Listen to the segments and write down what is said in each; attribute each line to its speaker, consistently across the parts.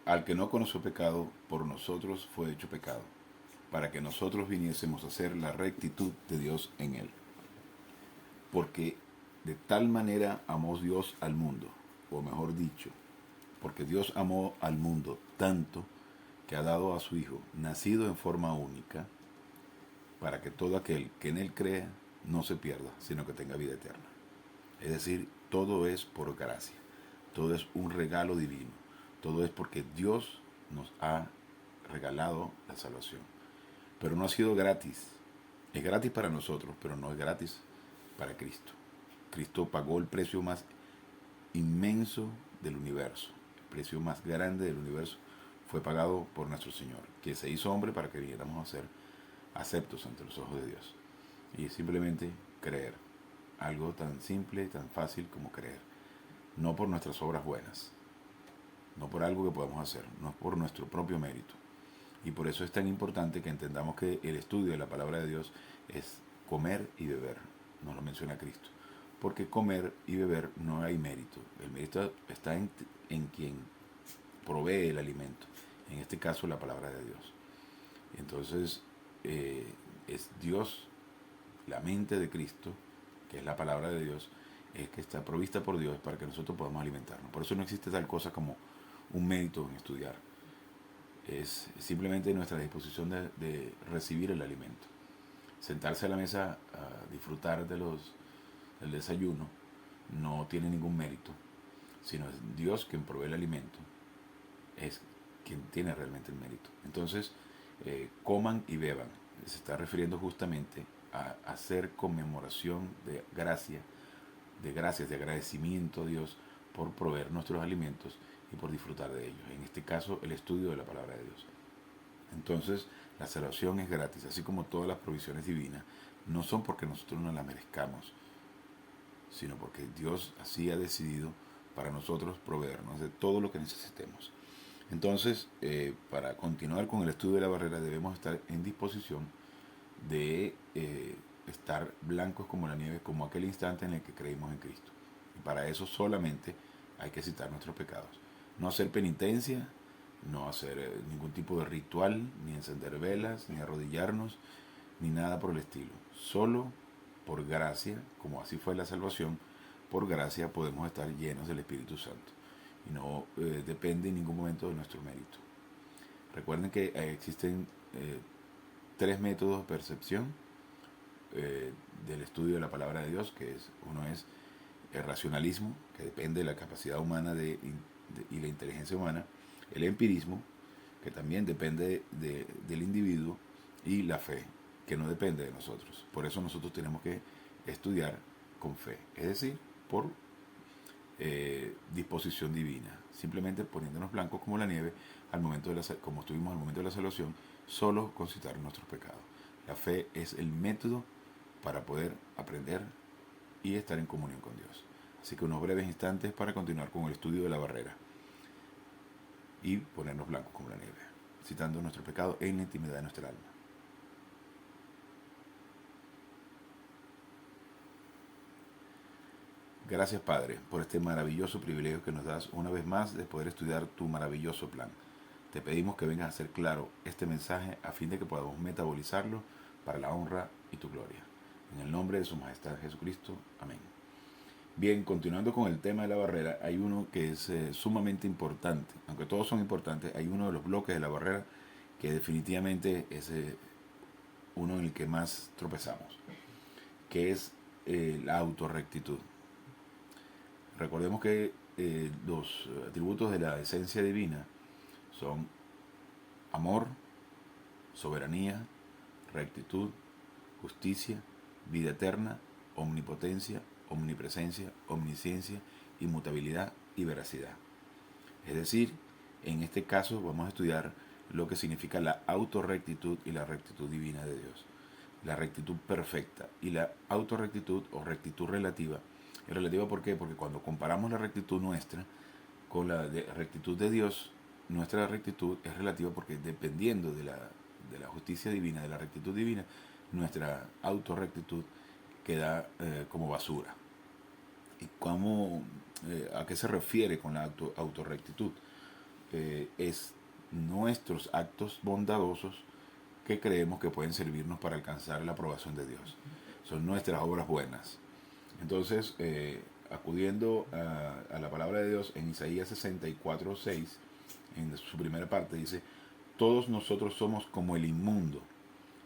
Speaker 1: al que no conoció pecado, por nosotros fue hecho pecado, para que nosotros viniésemos a hacer la rectitud de Dios en él. Porque de tal manera amó Dios al mundo, o mejor dicho, porque Dios amó al mundo tanto que ha dado a su Hijo, nacido en forma única, para que todo aquel que en él crea no se pierda, sino que tenga vida eterna. Es decir, todo es por gracia, todo es un regalo divino, todo es porque Dios nos ha regalado la salvación. Pero no ha sido gratis, es gratis para nosotros, pero no es gratis para Cristo. Cristo pagó el precio más inmenso del universo, el precio más grande del universo fue pagado por nuestro Señor, que se hizo hombre para que viniéramos a ser aceptos ante los ojos de Dios. Y simplemente creer, algo tan simple, tan fácil como creer, no por nuestras obras buenas, no por algo que podamos hacer, no por nuestro propio mérito. Y por eso es tan importante que entendamos que el estudio de la palabra de Dios es comer y beber, nos lo menciona Cristo. Porque comer y beber no hay mérito, el mérito está en quien provee el alimento, en este caso la palabra de Dios. Entonces es Dios, la mente de Cristo, que es la palabra de Dios, es que está provista por Dios para que nosotros podamos alimentarnos. Por eso no existe tal cosa como un mérito en estudiar. Es simplemente nuestra disposición de recibir el alimento. Sentarse a la mesa a disfrutar del desayuno no tiene ningún mérito, sino es Dios quien provee el alimento, es quien tiene realmente el mérito. Entonces, coman y beban. Se está refiriendo justamente a hacer conmemoración de gracias, de agradecimiento a Dios por proveer nuestros alimentos y por disfrutar de ellos. En este caso, el estudio de la palabra de Dios. Entonces, la salvación es gratis, así como todas las provisiones divinas. No son porque nosotros no las merezcamos, sino porque Dios así ha decidido para nosotros proveernos de todo lo que necesitemos. Entonces, para continuar con el estudio de la barrera, debemos estar en disposición de estar blancos como la nieve, como aquel instante en el que creímos en Cristo. Y para eso solamente hay que citar nuestros pecados. No hacer penitencia, no hacer ningún tipo de ritual, ni encender velas, ni arrodillarnos, ni nada por el estilo. Solo por gracia, como así fue la salvación, por gracia podemos estar llenos del Espíritu Santo. Y no depende en ningún momento de nuestro mérito. Recuerden que existen tres métodos de percepción del estudio de la palabra de Dios, que es uno es el racionalismo, que depende de la capacidad humana y la inteligencia humana, el empirismo, que también depende del individuo, y la fe, que no depende de nosotros. Por eso nosotros tenemos que estudiar con fe, es decir, por disposición divina, simplemente poniéndonos blancos como la nieve al momento de como estuvimos al momento de la salvación, solo con citar nuestros pecados. La fe es el método para poder aprender y estar en comunión con Dios. Así que unos breves instantes para continuar con el estudio de la barrera y ponernos blancos como la nieve, citando nuestro pecado en la intimidad de nuestra alma. Gracias, Padre, por este maravilloso privilegio que nos das una vez más de poder estudiar tu maravilloso plan. Te pedimos que vengas a hacer claro este mensaje a fin de que podamos metabolizarlo para la honra y tu gloria. En el nombre de su Majestad Jesucristo. Amén. Bien, continuando con el tema de la barrera, hay uno que es sumamente importante. Aunque todos son importantes, hay uno de los bloques de la barrera que definitivamente es uno en el que más tropezamos, que es la autorrectitud. Recordemos que los atributos de la esencia divina son amor, soberanía, rectitud, justicia, vida eterna, omnipotencia, omnipresencia, omnisciencia, inmutabilidad y veracidad. Es decir, en este caso vamos a estudiar lo que significa la autorrectitud y la rectitud divina de Dios. La rectitud perfecta y la autorrectitud o rectitud relativa. ¿Y relativa por qué? Porque cuando comparamos la rectitud nuestra con la rectitud de Dios, nuestra rectitud es relativa porque dependiendo de la justicia divina, de la rectitud divina, nuestra autorrectitud queda como basura. ¿Y cómo, a qué se refiere con la autorrectitud? es nuestros actos bondadosos que creemos que pueden servirnos para alcanzar la aprobación de Dios. Son nuestras obras buenas. Entonces, acudiendo a la palabra de Dios en Isaías 64:6, en su primera parte dice, todos nosotros somos como el inmundo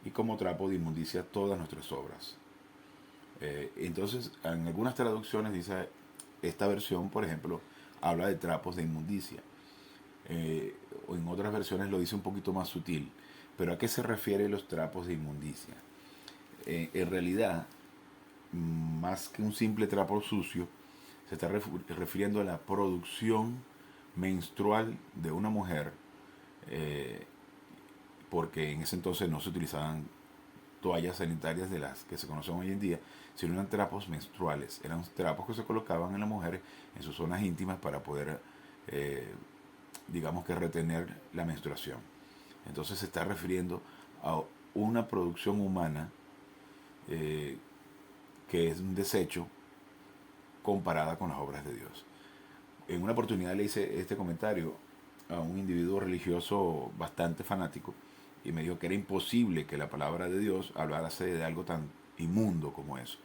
Speaker 1: y como trapo de inmundicia todas nuestras obras. Entonces, en algunas traducciones dice, esta versión, por ejemplo, habla de trapos de inmundicia. O en otras versiones lo dice un poquito más sutil. Pero ¿a qué se refiere los trapos de inmundicia? En realidad, más que un simple trapo sucio, se está refiriendo a la producción menstrual de una mujer, porque en ese entonces no se utilizaban toallas sanitarias de las que se conocen hoy en día, sino eran trapos menstruales, eran trapos que se colocaban en las mujeres en sus zonas íntimas para poder, digamos que retener la menstruación. Entonces se está refiriendo a una producción humana que es un desecho comparada con las obras de Dios. En una oportunidad le hice este comentario a un individuo religioso bastante fanático y me dijo que era imposible que la palabra de Dios hablase de algo tan inmundo como eso.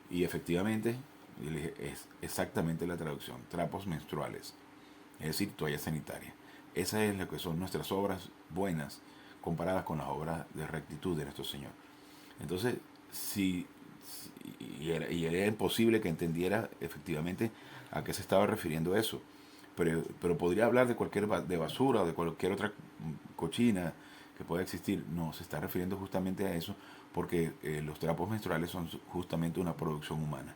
Speaker 1: Y efectivamente, yo le dije, es exactamente la traducción, trapos menstruales, es decir, toalla sanitaria. Esa es lo que son nuestras obras buenas comparadas con las obras de rectitud de nuestro Señor. Entonces, y era imposible que entendiera efectivamente a qué se estaba refiriendo eso. Pero podría hablar de cualquier de basura o de cualquier otra cochina que pueda existir. No, se está refiriendo justamente a eso porque los trapos menstruales son justamente una producción humana.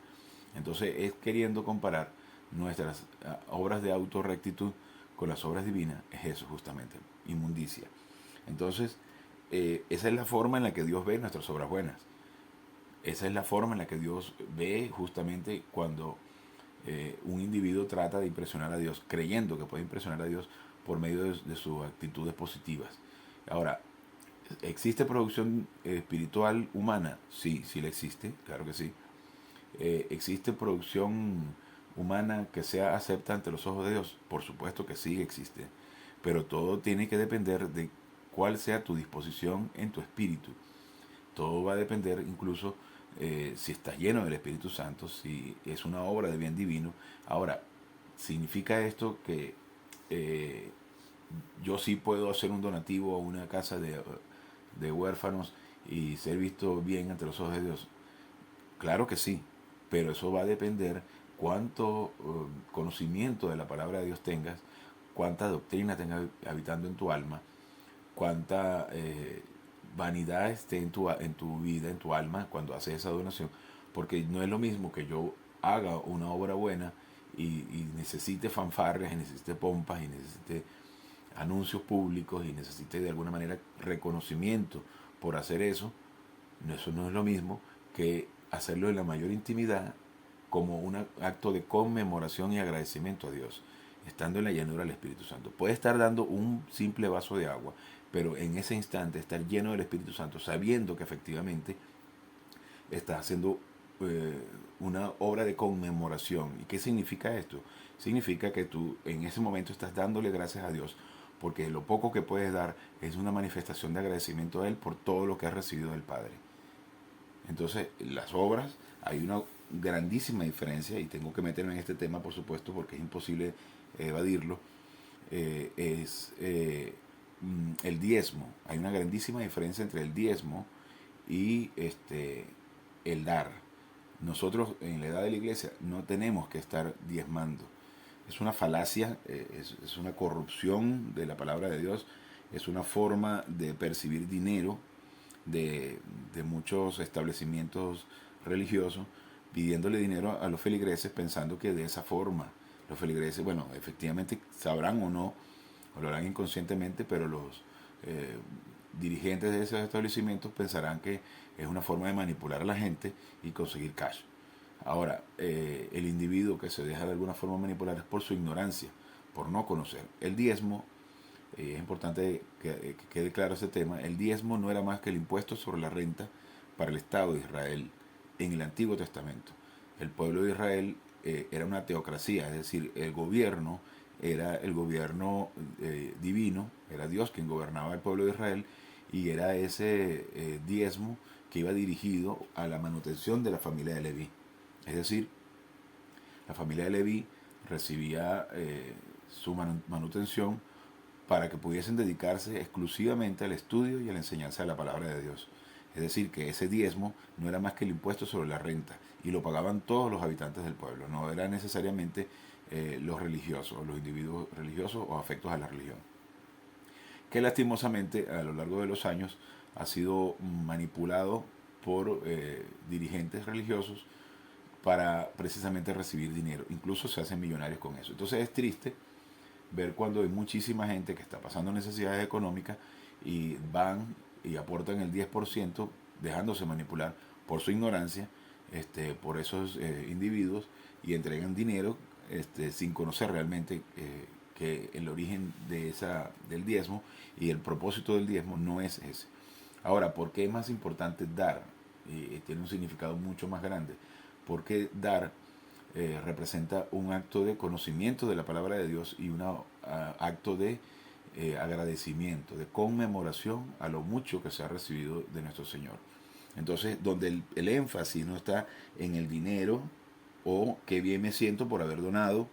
Speaker 1: Entonces es queriendo comparar nuestras obras de autorrectitud con las obras divinas, es eso justamente, inmundicia. Entonces, esa es la forma en la que Dios ve nuestras obras buenas. Esa es la forma en la que Dios ve justamente cuando un individuo trata de impresionar a Dios, creyendo que puede impresionar a Dios por medio de sus actitudes positivas. Ahora, ¿existe producción espiritual humana? Sí, sí la existe, claro que sí. ¿Existe producción humana que sea acepta ante los ojos de Dios? Por supuesto que sí existe. Pero todo tiene que depender de cuál sea tu disposición en tu espíritu. Todo va a depender incluso si estás lleno del Espíritu Santo, si es una obra de bien divino. Ahora, ¿significa esto que eh, yo sí puedo hacer un donativo a una casa de huérfanos y ser visto bien ante los ojos de Dios? Claro que sí, pero eso va a depender cuánto conocimiento de la palabra de Dios tengas, cuánta doctrina tengas habitando en tu alma, cuánta vanidad esté en tu vida, en tu alma, cuando haces esa donación. Porque no es lo mismo que yo haga una obra buena y necesite fanfarrias, y necesite pompas, y necesite anuncios públicos, y necesite de alguna manera reconocimiento por hacer eso. Eso no es lo mismo que hacerlo en la mayor intimidad como un acto de conmemoración y agradecimiento a Dios, estando en la llanura del Espíritu Santo. Puede estar dando un simple vaso de agua, pero en ese instante estar lleno del Espíritu Santo, sabiendo que efectivamente estás haciendo una obra de conmemoración. ¿Y qué significa esto? Significa que tú en ese momento estás dándole gracias a Dios, porque lo poco que puedes dar es una manifestación de agradecimiento a Él por todo lo que has recibido del Padre. Entonces, las obras, hay una grandísima diferencia, y tengo que meterme en este tema, por supuesto, porque es imposible evadirlo, es el diezmo. Hay una grandísima diferencia entre el diezmo y el dar. Nosotros en la edad de la iglesia no tenemos que estar diezmando. Es una falacia, es una corrupción de la palabra de Dios, es una forma de percibir dinero de muchos establecimientos religiosos pidiéndole dinero a los feligreses pensando que de esa forma los feligreses, bueno, efectivamente sabrán o no, o lo harán inconscientemente, pero los dirigentes de esos establecimientos pensarán que es una forma de manipular a la gente y conseguir cash. Ahora, el individuo que se deja de alguna forma manipular es por su ignorancia, por no conocer. El diezmo, es importante que quede claro ese tema, el diezmo no era más que el impuesto sobre la renta para el Estado de Israel en el Antiguo Testamento. El pueblo de Israel era una teocracia, es decir, el gobierno era el gobierno divino, era Dios quien gobernaba el pueblo de Israel, y era ese diezmo que iba dirigido a la manutención de la familia de Leví. Es decir, la familia de Leví recibía su manutención para que pudiesen dedicarse exclusivamente al estudio y a la enseñanza de la palabra de Dios. Es decir, que ese diezmo no era más que el impuesto sobre la renta, y lo pagaban todos los habitantes del pueblo, no era necesariamente los religiosos, los individuos religiosos o afectos a la religión, que lastimosamente a lo largo de los años ha sido manipulado por dirigentes religiosos para precisamente recibir dinero. Incluso se hacen millonarios con eso. Entonces es triste ver cuando hay muchísima gente que está pasando necesidades económicas y van y aportan el 10% dejándose manipular por su ignorancia, por esos individuos, y entregan dinero sin conocer realmente que el origen del diezmo y el propósito del diezmo no es ese. Ahora, ¿por qué es más importante dar? Tiene un significado mucho más grande. Porque dar representa un acto de conocimiento de la palabra de Dios y un acto de agradecimiento, de conmemoración a lo mucho que se ha recibido de nuestro Señor. Entonces, donde el énfasis no está en el dinero, o qué bien me siento por haber donado,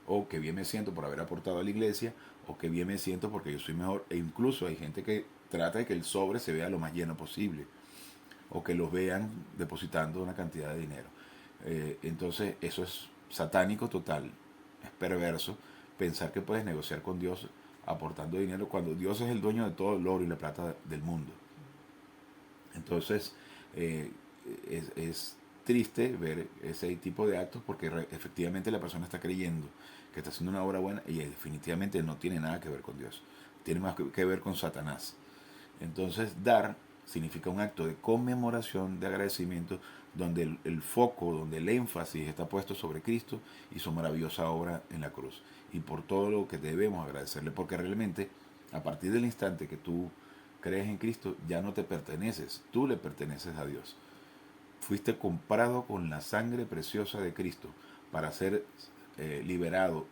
Speaker 1: o qué bien me siento por haber aportado a la iglesia, o qué bien me siento porque yo soy mejor. E incluso hay gente que trata de que el sobre se vea lo más lleno posible, o que los vean depositando una cantidad de dinero. Entonces eso es satánico total, es perverso pensar que puedes negociar con Dios aportando dinero cuando Dios es el dueño de todo el oro y la plata del mundo. Entonces es triste ver ese tipo de actos porque efectivamente la persona está creyendo que está haciendo una obra buena y definitivamente no tiene nada que ver con Dios, tiene más que ver con Satanás. Entonces, dar significa un acto de conmemoración, de agradecimiento, donde el foco, donde el énfasis está puesto sobre Cristo y su maravillosa obra en la cruz. Y por todo lo que debemos agradecerle, porque realmente, a partir del instante que tú crees en Cristo, ya no te perteneces, tú le perteneces a Dios. Fuiste comprado con la sangre preciosa de Cristo para ser liberado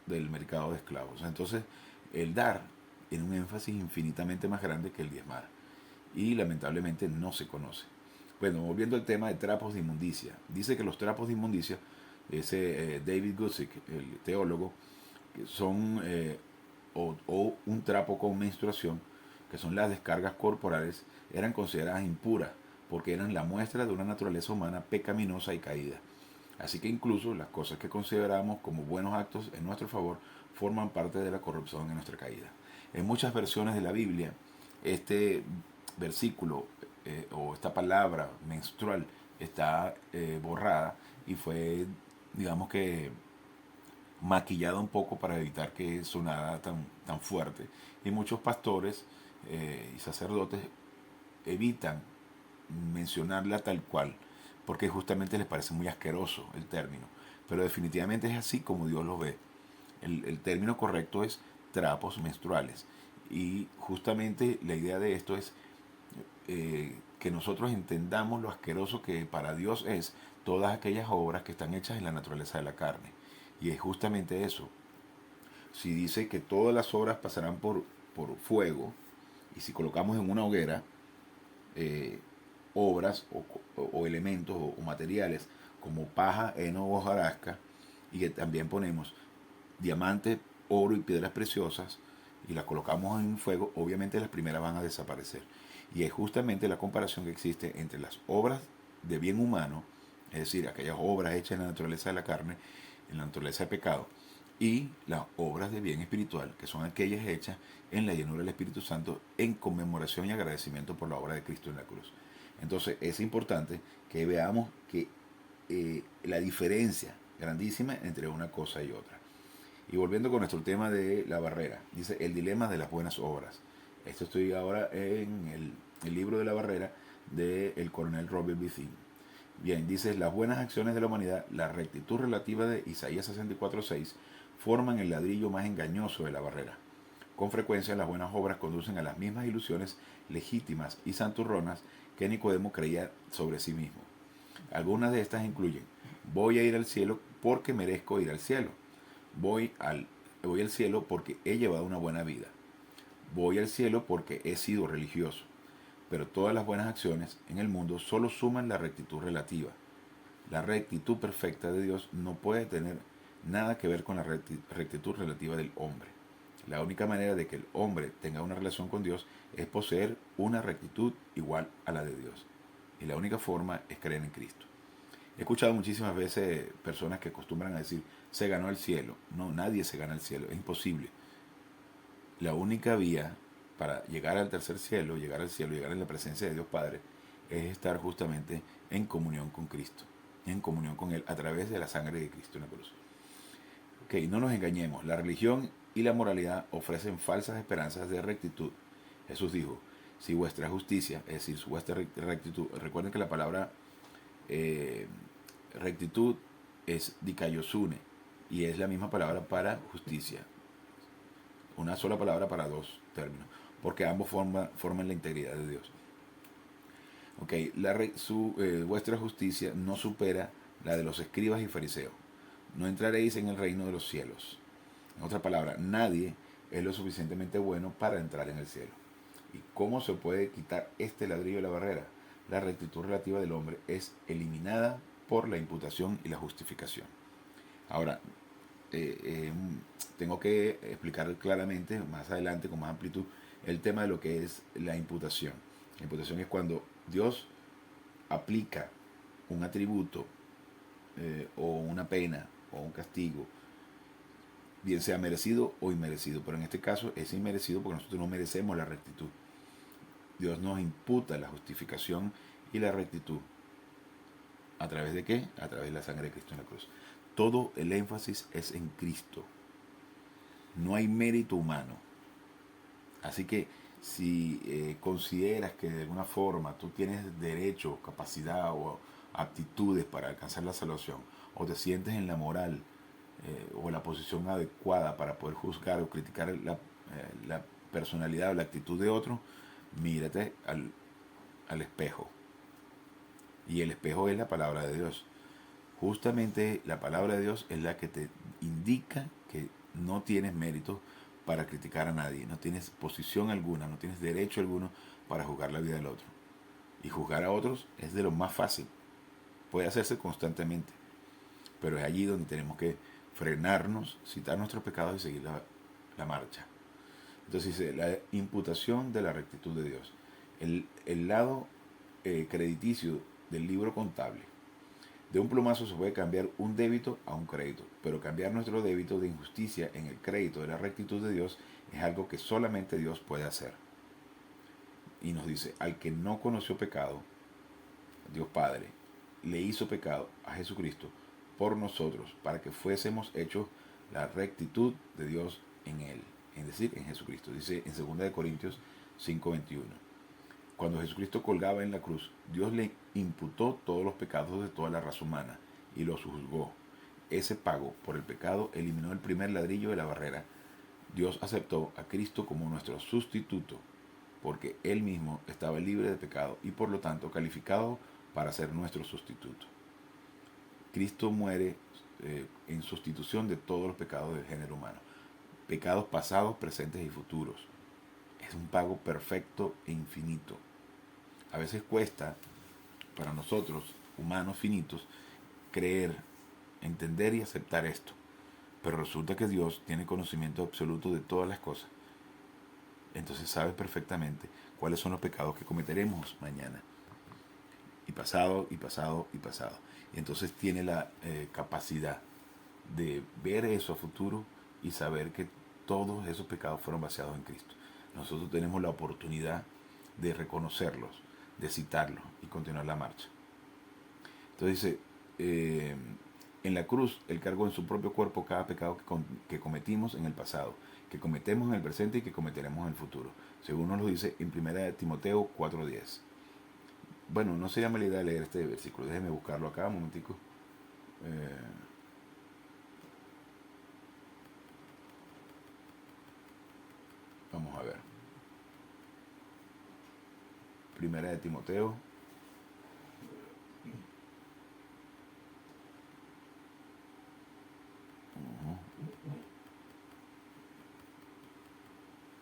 Speaker 1: del mercado de esclavos. Entonces, el dar tiene un énfasis infinitamente más grande que el diezmar, y lamentablemente no se conoce. Bueno, volviendo al tema de trapos de inmundicia, dice que los trapos de inmundicia, ese David Guzik, el teólogo, que son o un trapo con menstruación, que son las descargas corporales, eran consideradas impuras porque eran la muestra de una naturaleza humana pecaminosa y caída. Así que incluso las cosas que consideramos como buenos actos en nuestro favor forman parte de la corrupción en nuestra caída. En muchas versiones de la Biblia, este versículo o esta palabra menstrual está borrada y fue, digamos que, maquillada un poco para evitar que sonara tan fuerte. Y muchos pastores y sacerdotes evitan mencionarla tal cual, porque justamente les parece muy asqueroso el término. Pero definitivamente es así como Dios lo ve. El término correcto es trapos menstruales. Y justamente la idea de esto es que nosotros entendamos lo asqueroso que para Dios es todas aquellas obras que están hechas en la naturaleza de la carne. Y es justamente eso. Si dice que todas las obras pasarán por fuego, y si colocamos en una hoguera obras o elementos o materiales como paja, heno o hojarasca, y que también ponemos diamante, oro y piedras preciosas y las colocamos en fuego, obviamente las primeras van a desaparecer. Y es justamente la comparación que existe entre las obras de bien humano, es decir, aquellas obras hechas en la naturaleza de la carne, en la naturaleza de pecado, y las obras de bien espiritual, que son aquellas hechas en la llenura del Espíritu Santo en conmemoración y agradecimiento por la obra de Cristo en la cruz. Entonces es importante que veamos que la diferencia grandísima entre una cosa y otra. Y volviendo con nuestro tema de la barrera, dice el dilema de las buenas obras. Esto estoy ahora en el libro de la barrera del coronel Robert B. Thien. Bien, dice, las buenas acciones de la humanidad, la rectitud relativa de Isaías 64:6, forman el ladrillo más engañoso de la barrera. Con frecuencia las buenas obras conducen a las mismas ilusiones legítimas y santurronas que Nicodemo creía sobre sí mismo. Algunas de estas incluyen: voy a ir al cielo porque merezco ir al cielo. Voy al voy al cielo porque he llevado una buena vida. Voy al cielo porque he sido religioso. Pero todas las buenas acciones en el mundo solo suman la rectitud relativa. La rectitud perfecta de Dios no puede tener nada que ver con la rectitud relativa del hombre. La única manera de que el hombre tenga una relación con Dios es poseer una rectitud igual a la de Dios. Y la única forma es creer en Cristo. He escuchado muchísimas veces personas que acostumbran a decir, se ganó el cielo. No, nadie se gana el cielo, es imposible. La única vía para llegar al tercer cielo, llegar al cielo, llegar en la presencia de Dios Padre, es estar justamente en comunión con Cristo, en comunión con Él a través de la sangre de Cristo en la cruz. Ok, no nos engañemos, la religión y la moralidad ofrecen falsas esperanzas de rectitud. Jesús dijo, si vuestra justicia, es decir, su vuestra rectitud, recuerden que la palabra eh, rectitud es dikaiosune y es la misma palabra para justicia, una sola palabra para dos términos, porque ambos forman la integridad de Dios. Ok, vuestra justicia no supera la de los escribas y fariseos. No entraréis en el reino de los cielos. En otra palabra, nadie es lo suficientemente bueno para entrar en el cielo. ¿Y cómo se puede quitar este ladrillo de la barrera? La rectitud relativa del hombre es eliminada por la imputación y la justificación. Ahora, tengo que explicar claramente, más adelante, con más amplitud, el tema de lo que es la imputación. La imputación es cuando Dios aplica un atributo o una pena o un castigo, bien sea merecido o inmerecido, pero en este caso es inmerecido porque nosotros no merecemos la rectitud. Dios nos imputa la justificación y la rectitud. ¿A través de qué? A través de la sangre de Cristo en la cruz. Todo el énfasis es en Cristo. No hay mérito humano. Así que si consideras que de alguna forma tú tienes derecho, capacidad o aptitudes para alcanzar la salvación, o te sientes en la moral o la posición adecuada para poder juzgar o criticar la personalidad o la actitud de otro, mírate al espejo. Y el espejo es la palabra de Dios. Justamente la palabra de Dios es la que te indica que no tienes mérito para criticar a nadie, no tienes posición alguna, no tienes derecho alguno para juzgar la vida del otro. Y juzgar a otros es de lo más fácil, puede hacerse constantemente, pero es allí donde tenemos que frenarnos, citar nuestros pecados y seguir la marcha. Entonces dice, la imputación de la rectitud de Dios. El lado crediticio del libro contable. De un plumazo se puede cambiar un débito a un crédito, pero cambiar nuestro débito de injusticia en el crédito de la rectitud de Dios es algo que solamente Dios puede hacer. Y nos dice, al que no conoció pecado, Dios Padre le hizo pecado a Jesucristo por nosotros, para que fuésemos hechos la rectitud de Dios en Él, es decir, en Jesucristo. Dice en 2 Corintios 5:21. Cuando Jesucristo colgaba en la cruz, Dios le imputó todos los pecados de toda la raza humana y los juzgó. Ese pago por el pecado eliminó el primer ladrillo de la barrera. Dios aceptó a Cristo como nuestro sustituto, porque Él mismo estaba libre de pecado y por lo tanto calificado para ser nuestro sustituto. Cristo muere en sustitución de todos los pecados del género humano. Pecados pasados, presentes y futuros. Es un pago perfecto e infinito. A veces cuesta para nosotros, humanos finitos, creer, entender y aceptar esto. Pero resulta que Dios tiene conocimiento absoluto de todas las cosas. Entonces sabe perfectamente cuáles son los pecados que cometeremos mañana. Y pasado, y pasado, y pasado. Y entonces tiene la capacidad de ver eso a futuro y saber que todos esos pecados fueron baseados en Cristo. Nosotros tenemos la oportunidad de reconocerlos, de citarlos y continuar la marcha. Entonces dice, en la cruz Él cargó en su propio cuerpo cada pecado que cometimos en el pasado, que cometemos en el presente y que cometeremos en el futuro, según nos lo dice en 1 Timoteo 4:10. Bueno, no sería mala idea leer este versículo, déjeme buscarlo acá un momentico. Vamos a ver. 1 Timoteo.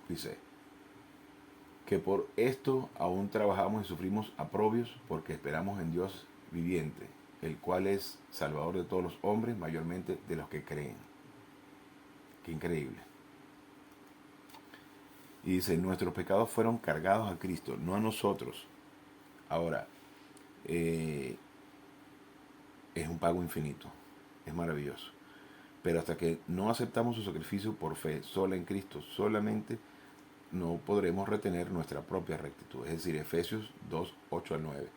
Speaker 1: Dice, que por esto aún trabajamos y sufrimos aprobios porque esperamos en Dios viviente, el cual es Salvador de todos los hombres, mayormente de los que creen. Qué increíble. Y dice, nuestros pecados fueron cargados a Cristo, no a nosotros. Ahora, es un pago infinito, es maravilloso. Pero hasta que no aceptamos su sacrificio por fe sola en Cristo, solamente no podremos retener nuestra propia rectitud. Es decir, Efesios 2, 8 al 9.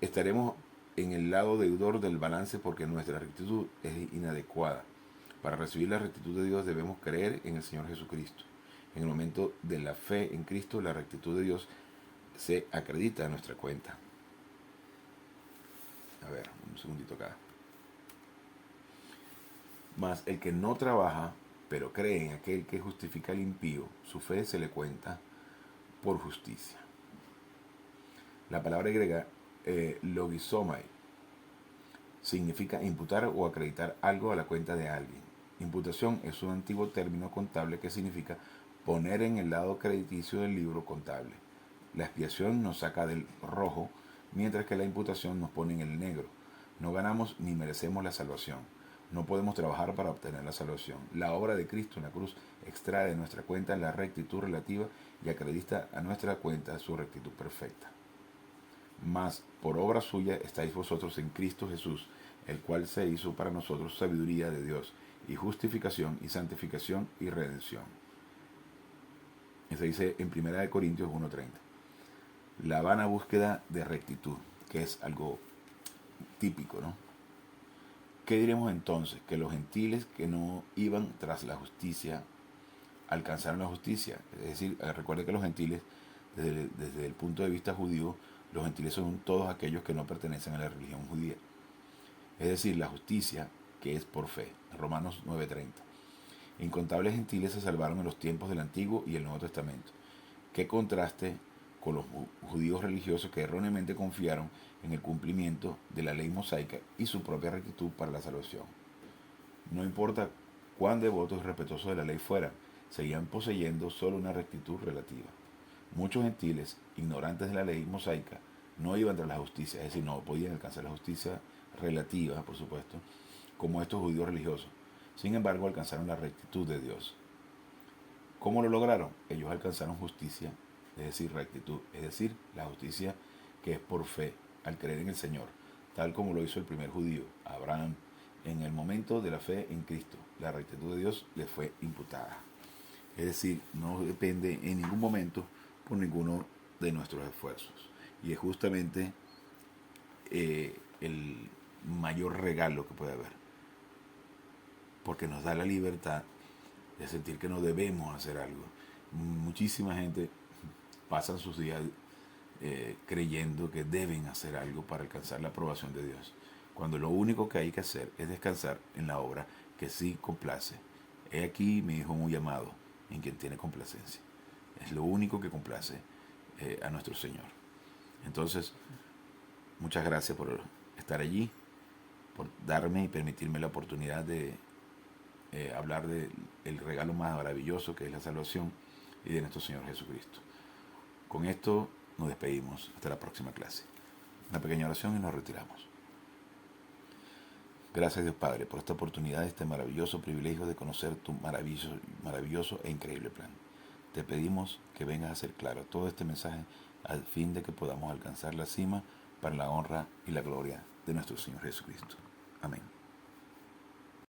Speaker 1: Estaremos en el lado deudor del balance porque nuestra rectitud es inadecuada. Para recibir la rectitud de Dios debemos creer en el Señor Jesucristo. En el momento de la fe en Cristo, la rectitud de Dios se acredita a nuestra cuenta. A ver, un segundito acá. Mas el que no trabaja, pero cree en aquel que justifica al impío, su fe se le cuenta por justicia. La palabra griega logizomai significa imputar o acreditar algo a la cuenta de alguien. Imputación es un antiguo término contable que significa poner en el lado crediticio del libro contable. La expiación nos saca del rojo, mientras que la imputación nos pone en el negro. No ganamos ni merecemos la salvación. No podemos trabajar para obtener la salvación. La obra de Cristo en la cruz extrae de nuestra cuenta la rectitud relativa y acredita a nuestra cuenta su rectitud perfecta. Mas por obra suya estáis vosotros en Cristo Jesús, el cual se hizo para nosotros sabiduría de Dios, y justificación, y santificación, y redención. Eso dice en 1 Corintios 1:30. La vana búsqueda de rectitud, que es algo típico, ¿no? ¿Qué diremos entonces? Que los gentiles que no iban tras la justicia alcanzaron la justicia. Es decir, recuerde que los gentiles, desde el punto de vista judío, los gentiles son todos aquellos que no pertenecen a la religión judía. Es decir, la justicia que es por fe. Romanos 9:30. Incontables gentiles se salvaron en los tiempos del Antiguo y el Nuevo Testamento. Qué contraste con los judíos religiosos que erróneamente confiaron en el cumplimiento de la ley mosaica y su propia rectitud para la salvación. No importa cuán devotos y respetuosos de la ley fueran, seguían poseyendo solo una rectitud relativa. Muchos gentiles, ignorantes de la ley mosaica, no iban tras la justicia, es decir, no podían alcanzar la justicia relativa, por supuesto, como estos judíos religiosos. Sin embargo, alcanzaron la rectitud de Dios. ¿Cómo lo lograron? Ellos alcanzaron justicia, es decir, rectitud, es decir, la justicia que es por fe, al creer en el Señor, tal como lo hizo el primer judío, Abraham. En el momento de la fe en Cristo, la rectitud de Dios le fue imputada. Es decir, no depende en ningún momento por ninguno de nuestros esfuerzos. Y es justamente el mayor regalo que puede haber, porque nos da la libertad de sentir que no debemos hacer algo. Muchísima gente pasa sus días creyendo que deben hacer algo para alcanzar la aprobación de Dios, cuando lo único que hay que hacer es descansar en la obra que sí complace. He aquí mi Hijo muy amado, en quien tiene complacencia. Es lo único que complace a nuestro Señor. Entonces, muchas gracias por estar allí, por darme y permitirme la oportunidad de hablar del regalo más maravilloso que es la salvación y de nuestro Señor Jesucristo. Con esto nos despedimos. Hasta la próxima clase. Una pequeña oración y nos retiramos. Gracias, Dios Padre, por esta oportunidad, este maravilloso privilegio de conocer tu maravilloso e increíble plan. Te pedimos que vengas a hacer claro todo este mensaje al fin de que podamos alcanzar la cima para la honra y la gloria de nuestro Señor Jesucristo. Amén.